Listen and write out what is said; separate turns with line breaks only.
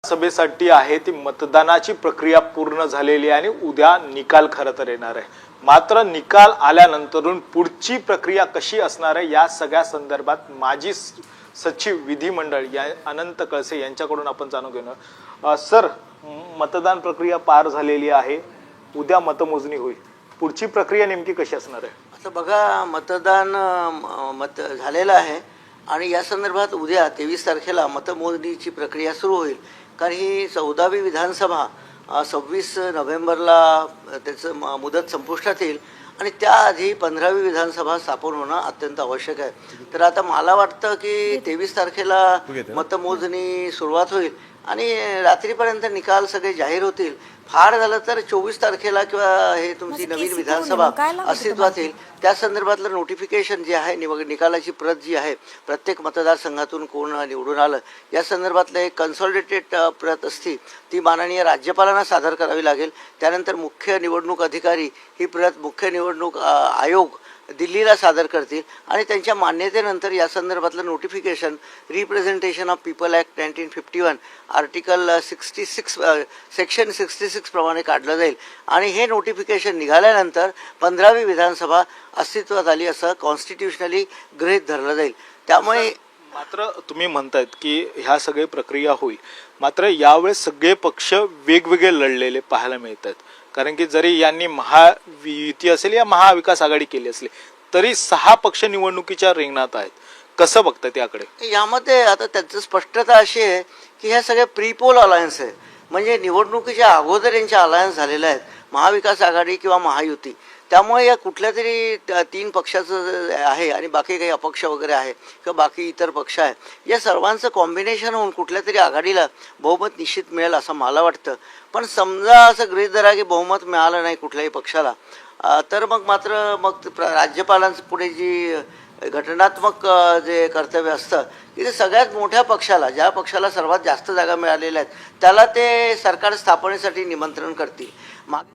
सभेसाठी आहे ती मतदानाची प्रक्रिया पूर्ण झालेली आहे आणि उद्या निकाल खरं तर येणार आहे। मात्र निकाल आल्यानंतरून पुढची प्रक्रिया कशी असणार आहे या सगळ्या संदर्भात माजी सचिव विधिमंडळ या अनंत कळसे यांच्याकडून आपण जाणून घेणार। सर, मतदान प्रक्रिया पार झालेली आहे, उद्या मतमोजणी होईल, पुढची प्रक्रिया नेमकी कशी असणार आहे?
आता बघा, मतदान झालेलं आहे आणि या संदर्भात उद्या 23 तारखेला मतमोजणीची प्रक्रिया सुरू होईल। कारण ही 14वी विधानसभा 26 नोव्हेंबरला त्याचं मुदत संपुष्टात येईल आणि त्याआधी 15वी विधानसभा स्थापन होणं अत्यंत आवश्यक आहे। तर आता मला वाटतं की 23 तारखेला मतमोजणी सुरुवात होईल आणि रात्रीपर्यंत निकाल सगळे जाहीर होतील। फार झालं तर 24 तारखेला किंवा हे तुमची नवीन विधानसभा अस्तित्वात येईल, त्या संदर्भातलं नोटिफिकेशन जे आहे, निकालाची प्रत जी आहे, प्रत्येक मतदारसंघातून कोण निवडून आलं या संदर्भातलं एक कन्सॉलिडेटेड प्रत असती, ती माननीय राज्यपालांना सादर करावी लागेल। त्यानंतर मुख्य निवडणूक अधिकारी ही प्रत मुख्य निवडणूक आयोग दिल्लीला सादर करतील आणि त्यांच्या मान्यतेनंतर या संदर्भातलं notification representation of people act 1951 article 66 section 66 प्रमाणे काढलं जाईल आणि हे नोटिफिकेशन निघाल्यानंतर 15वी विधानसभा अस्तित्वात आली असं कॉन्स्टिट्युशनली गृहीत धरलं जाईल। त्यामुळे
मात्र तुम्ही म्हणतायत की ह्या सगळी प्रक्रिया होईल, मात्र यावेळेस सगळे पक्ष वेगवेगळे लढलेले पाहायला मिळतात। कारण की जरी यांनी महायुती असेल या महाविकास आघाडी केली असली तरी 6 पक्ष निवडणुकीच्या रिंगणात आहेत। कसं बघताय त्याकडे?
यामध्ये आता त्याचं स्पष्टता अशी आहे की ह्या सगळ्या प्रीपोल अलायन्स आहे, म्हणजे निवडणुकीच्या अगोदर यांच्या अलायन्स झालेल्या आहेत, महाविकास आघाडी किंवा महायुती। त्यामुळे या कुठल्या तरी 3 पक्षाचं आहे आणि बाकी काही अपक्ष वगैरे आहे किंवा बाकी इतर पक्ष आहे, या सर्वांचं कॉम्बिनेशन होऊन कुठल्या तरी आघाडीला बहुमत निश्चित मिळेल असं मला वाटतं। पण समजा असं गृहीत धरा की बहुमत मिळालं नाही कुठल्याही पक्षाला, तर मग राज्यपालांचं पुढे जी घटनात्मक जे कर्तव्य असतं की ते सगळ्यात मोठ्या पक्षाला, ज्या पक्षाला सर्वात जास्त जागा मिळालेल्या आहेत, त्याला ते सरकार स्थापनेसाठी निमंत्रण करतील।